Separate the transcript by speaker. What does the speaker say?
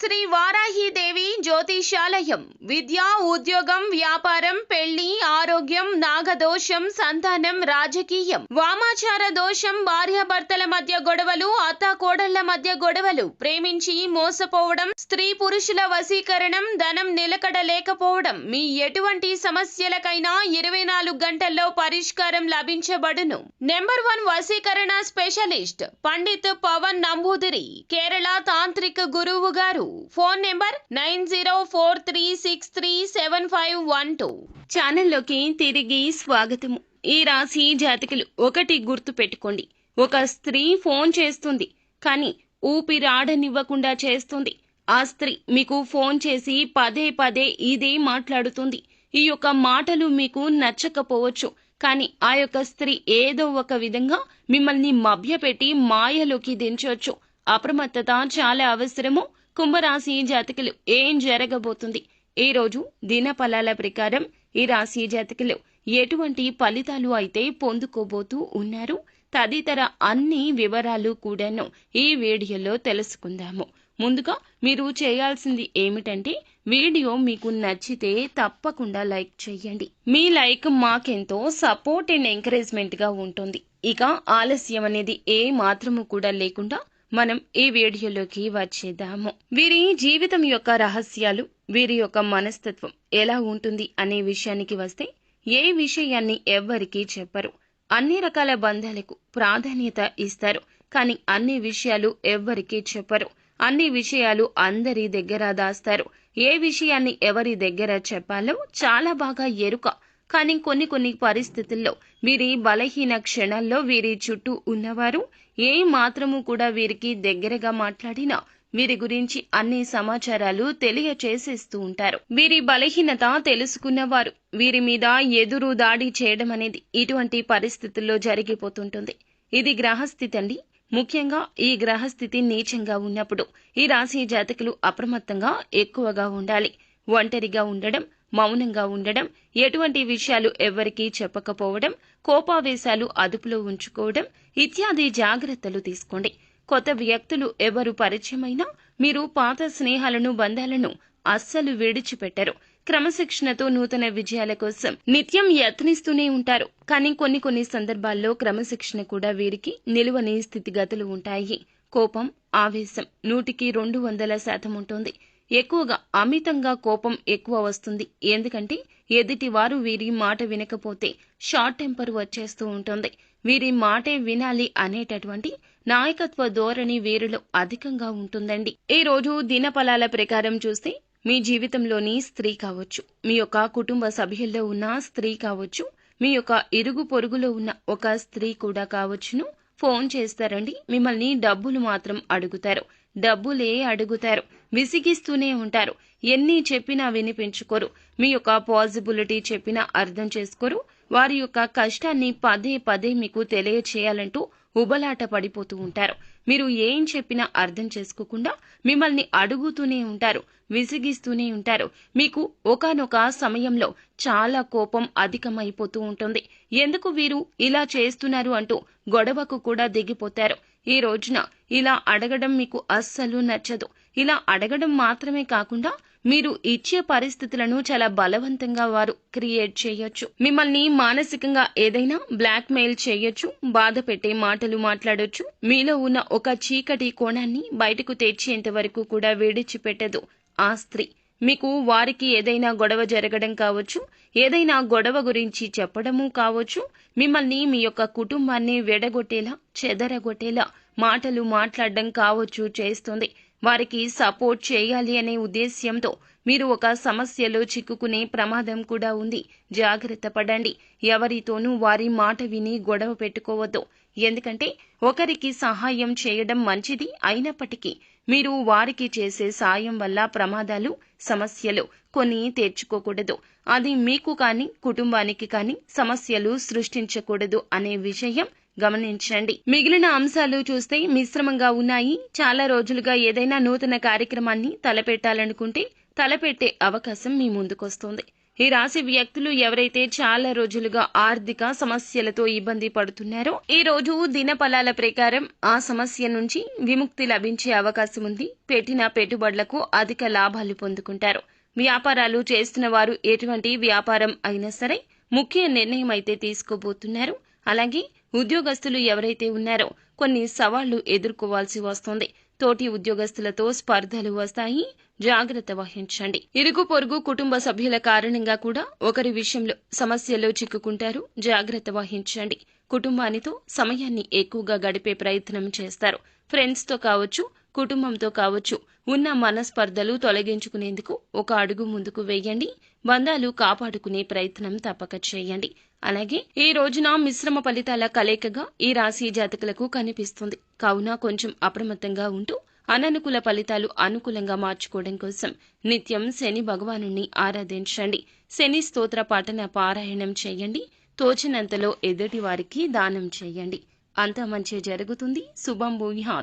Speaker 1: శ్రీ వారాహీదేవి జ్యోతిషాలయం విద్య, ఉద్యోగం, వ్యాపారం, పెళ్లి, ఆరోగ్యం, నాగదోషం, సంతానం, రాజకీయం, వామాచార దోషం, భార్యాభర్తల మధ్య గొడవలు, అత్తాకోడళ్ల మధ్య గొడవలు, ప్రేమించి మోసపోవడం, స్త్రీ పురుషుల వశీకరణం, ధనం నిలకడ లేకపోవడం, మీ ఎటువంటి సమస్యలకైనా 24 గంటల్లో పరిష్కారం లభించబడును. నెంబర్ 1 వశీకరణ స్పెషలిస్ట్ పండిత్ పవన్ నంబూదిరి, కేరళ తాంత్రిక గురువు గారు. Phone number 9043637512. ఛానల్లోకి తిరిగి స్వాగతము. ఈ రాశి జాతకులు ఒకటి గుర్తు పెట్టుకోండి. ఒక స్త్రీ ఫోన్ చేస్తుంది, కానీ ఊపిరాడనివ్వకుండా చేస్తుంది. ఆ స్త్రీ మీకు ఫోన్ చేసి పదే పదే ఇదే మాట్లాడుతుంది. ఈ యొక్క మాటలు మీకు నచ్చకపోవచ్చు, కానీ ఆ యొక్క స్త్రీ ఏదో ఒక విధంగా మిమ్మల్ని మభ్యపెట్టి మాయలోకి దించవచ్చు. అప్రమత్తత చాలా అవసరము. కుంభరాశి జాతకులు ఏం జరగబోతుంది? ఈ రోజు దినఫలాల ప్రకారం ఈ రాశి జాతకులు ఎటువంటి ఫలితాలు అయితే పొందుకోబోతూ ఉన్నారు తదితర అన్ని వివరాలు కూడాను ఈ వీడియోలో తెలుసుకుందాము. ముందుగా మీరు చేయాల్సింది ఏమిటంటే, వీడియో మీకు నచ్చితే తప్పకుండా లైక్ చేయండి. మీ లైక్ మాకెంతో సపోర్ట్ అండ్ ఎంకరేజ్మెంట్ గా ఉంటుంది. ఇక ఆలస్యం అనేది ఏ మాత్రము కూడా లేకుండా మనం ఈ వీడియోలోకి వచ్చేద్దాము. వీరి జీవితం యొక్క రహస్యాలు, వీరి యొక్క మనస్తత్వం ఎలా ఉంటుంది అనే విషయానికి వస్తే, ఏ విషయాన్ని ఎవ్వరికీ చెప్పరు. అన్ని రకాల బంధాలకు ప్రాధాన్యత ఇస్తారు, కానీ అన్ని విషయాలు ఎవ్వరికీ చెప్పరు. అన్ని విషయాలు అందరి దగ్గర దాస్తారు. ఏ విషయాన్ని ఎవరి దగ్గర చెప్పాలో చాలా బాగా ఎరుక. కానీ కొన్ని పరిస్థితుల్లో వీరి బలహీన క్షణాల్లో వీరి చుట్టూ ఉన్నవారు ఏ మాత్రము కూడా వీరికి దగ్గరగా మాట్లాడినా వీరి గురించి అన్ని సమాచారాలు తెలియచేసేస్తూ ఉంటారు. వీరి బలహీనత తెలుసుకున్నవారు వీరి మీద ఎదురు దాడి చేయడం అనేది ఇటువంటి పరిస్థితుల్లో జరిగిపోతుంటుంది. ఇది గ్రహస్థితి అండి. ముఖ్యంగా ఈ గ్రహస్థితి నీచంగా ఉన్నప్పుడు ఈ రాశి జాతకులు అప్రమత్తంగా ఎక్కువగా ఉండాలి. ఒంటరిగా ఉండడం, మౌనంగా ఉండడం, ఎటువంటి విషయాలు ఎవ్వరికీ చెప్పకపోవడం, కోపావేశాలు అదుపులో ఉంచుకోవడం ఇత్యాది జాగ్రత్తలు తీసుకోండి. కొత్త వ్యక్తులు ఎవరు పరిచయమైనా మీరు పాత స్నేహాలను, బంధాలను అస్సలు విడిచిపెట్టరు. క్రమశిక్షణతో నూతన విజయాల కోసం నిత్యం యత్నిస్తూనే ఉంటారు. కానీ కొన్ని సందర్భాల్లో క్రమశిక్షణ కూడా వీరికి నిలువని స్థితిగతులు ఉంటాయి. కోపం, ఆవేశం 100కి 200% ఉంటుంది. ఎక్కువగా అమితంగా కోపం ఎక్కువ వస్తుంది. ఎందుకంటే ఎదుటివారు వీరి మాట వినకపోతే షార్ట్ టెంపర్ వచ్చేస్తూ ఉంటుంది. వీరి మాటే వినాలి అనేటటువంటి నాయకత్వ ధోరణి వీరిలో అధికంగా ఉంటుందండి. ఈ రోజు దినఫలాల ప్రకారం చూస్తే, మీ జీవితంలోని స్త్రీ కావచ్చు, మీ యొక్క కుటుంబ సభ్యుల్లో ఉన్న స్త్రీ కావచ్చు, మీ యొక్క ఇరుగు పొరుగులో ఉన్న ఒక స్త్రీ కూడా కావచ్చును, ఫోన్ చేస్తారండి. మిమ్మల్ని డబ్బులు మాత్రం అడుగుతారు. డబ్బులే అడుగుతారు. విసిగిస్తూనే ఉంటారు. ఎన్ని చెప్పినా వినిపించుకోరు. మీ యొక్క పాజిబిలిటీ చెప్పినా అర్థం చేసుకోరు. వారి యొక్క కష్టాన్ని పదే పదే మీకు తెలియచేయాలంటూ ఉబలాట పడిపోతూ ఉంటారు. మీరు ఏం చెప్పినా అర్థం చేసుకోకుండా మిమ్మల్ని అడుగుతూనే ఉంటారు, విసిగిస్తూనే ఉంటారు. మీకు ఒకానొక సమయంలో చాలా కోపం అధికమైపోతూ ఉంటుంది. ఎందుకు వీరు ఇలా చేస్తున్నారు అంటూ గొడవకు కూడా దిగిపోతారు. ఈ రోజున ఇలా అడగడం మీకు అస్సలు నచ్చదు. ఇలా అడగడం మాత్రమే కాకుండా మీరు ఇచ్చే పరిస్థితులను చాలా బలవంతంగా వారు క్రియేట్ చేయొచ్చు. మిమ్మల్ని మానసికంగా ఏదైనా బ్లాక్ మెయిల్ చేయొచ్చు, బాధ పెట్టే మాటలు మాట్లాడొచ్చు. మీలో ఉన్న ఒక చీకటి కోణాన్ని బయటకు తెచ్చేంత వరకు కూడా విడిచిపెట్టదు ఆ స్త్రీ. మీకు వారికి ఏదైనా గొడవ జరగడం కావచ్చు, ఏదైనా గొడవ గురించి చెప్పడము కావచ్చు, మిమ్మల్ని, మీ యొక్క కుటుంబాన్ని వెడగొట్టేలా, చెదరగొట్టేలా మాటలు మాట్లాడడం కావచ్చు చేస్తుంది. వారికి సపోర్ట్ చేయాలి అనే ఉద్దేశ్యంతో మీరు ఒక సమస్యలో చిక్కుకునే ప్రమాదం కూడా ఉంది. జాగ్రత్త పడండి. ఎవరితోనూ వారి మాట విని గొడవ పెట్టుకోవద్దు. ఎందుకంటే ఒకరికి సహాయం చేయడం మంచిది అయినప్పటికీ మీరు వారికి చేసే సాయం వల్ల ప్రమాదాలు, సమస్యలు కొన్ని తెచ్చుకోకూడదు. అది మీకు కానీ కుటుంబానికి కానీ సమస్యలు సృష్టించకూడదు అనే విషయం గమనించండి. మిగిలిన అంశాలు చూస్తే మిశ్రమంగా ఉన్నాయి. చాలా రోజులుగా ఏదైనా నూతన కార్యక్రమాన్ని తలపెట్టాలనుకుంటే తలపెట్టే అవకాశం మీ ముందుకొస్తుంది. ఈ రాశి వ్యక్తులు ఎవరైతే చాలా రోజులుగా ఆర్థిక సమస్యలతో ఇబ్బంది పడుతున్నారో ఈ రోజు దినఫలాల ప్రకారం ఆ సమస్య నుంచి విముక్తి లభించే అవకాశం ఉంది. పెట్టిన పెట్టుబడులకు అధిక లాభాలు పొందుకుంటారు. వ్యాపారాలు చేస్తున్న వారు ఎటువంటి వ్యాపారం అయినా సరే ముఖ్య నిర్ణయం అయితే తీసుకోబోతున్నారు. అలాగే ఉద్యోగస్తులు ఎవరైతే ఉన్నారో కొన్ని సవాళ్లు ఎదుర్కోవాల్సి వస్తుంది. తోటి ఉద్యోగస్తులతో స్పర్ధలు వస్తాయి, జాగ్రత్త వహించండి. ఇరుగు పొరుగు కుటుంబ సభ్యుల కారణంగా కూడా ఒకరి విషయంలో సమస్యల్లో చిక్కుకుంటారు, జాగ్రత్త వహించండి. కుటుంబానితో సమయాన్ని ఎక్కువగా గడిపే ప్రయత్నం చేస్తారు. ఫ్రెండ్స్ తో కావచ్చు, కుటుంబంతో కావచ్చు, ఉన్న మనస్పర్ధలు తొలగించుకునేందుకు ఒక అడుగు ముందుకు వేయండి. బంధాలు కాపాడుకునే ప్రయత్నం తప్పక చేయండి. అలాగే ఈ రోజున మిశ్రమ ఫలితాల కలయికగా ఈ రాశి జాతకులకు కనిపిస్తుంది. కావున కొంచెం అప్రమత్తంగా ఉంటూ అననుకూల ఫలితాలు అనుకూలంగా మార్చుకోవడం కోసం నిత్యం శని భగవానుణ్ణి ఆరాధించండి. శని స్తోత్ర పఠన పారాయణం చేయండి. తోచినంతలో ఎదుటి వారికి దానం చేయండి. అంతా మంచి జరుగుతుంది. శుభం భూయాత్.